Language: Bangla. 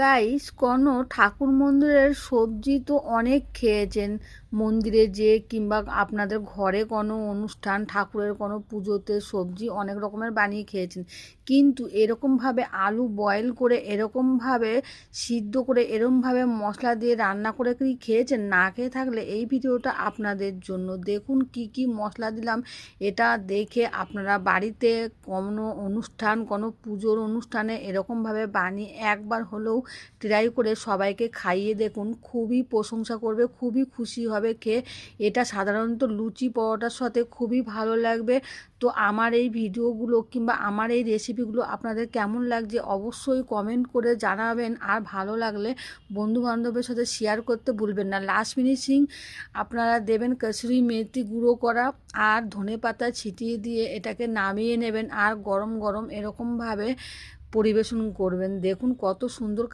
গাইস, কোনো ঠাকুর মন্দিরের সবজি তো অনেক খেয়েছেন, মন্দিরে যে কিংবা আপনাদের ঘরে কোনো অনুষ্ঠান, ঠাকুরের কোনো পুজোতে সবজি অনেক রকমের বানিয়ে খেয়েছেন। কিন্তু এরকমভাবে আলু বয়েল করে, এরকমভাবে সিদ্ধ করে, এরকমভাবে মশলা দিয়ে রান্না করে কি খেয়েছেন? না খেয়ে থাকলে এই ভিডিওটা আপনাদের জন্য। দেখুন কি কি মশলা দিলাম, এটা দেখে আপনারা বাড়িতে কোনো অনুষ্ঠান, কোনো পুজোর অনুষ্ঠানে এরকমভাবে বানিয়ে একবার হলেও ট্রাই করে সবাইকে খাইয়ে দেখুন। খুবই প্রশংসা করবে, খুবই খুশি হবে খেয়ে। এটা সাধারণত লুচি পরোটার সাথে খুবই ভালো লাগবে। তো আমার এই ভিডিওগুলো কিংবা আমার এই রেসিপিগুলো আপনাদের কেমন লাগছে অবশ্যই কমেন্ট করে জানাবেন। আর ভালো লাগলে বন্ধু বান্ধবের সাথে শেয়ার করতে ভুলবেন না। লাস্ট ফিনিশিং আপনারা দেবেন কসুরি মেথি গুঁড়ো করা আর ধনেপাতা ছিটিয়ে দিয়ে এটাকে নামিয়ে নেবেন। আর গরম গরম এরকমভাবে পরিবেশন করবেন। দেখুন কত সুন্দর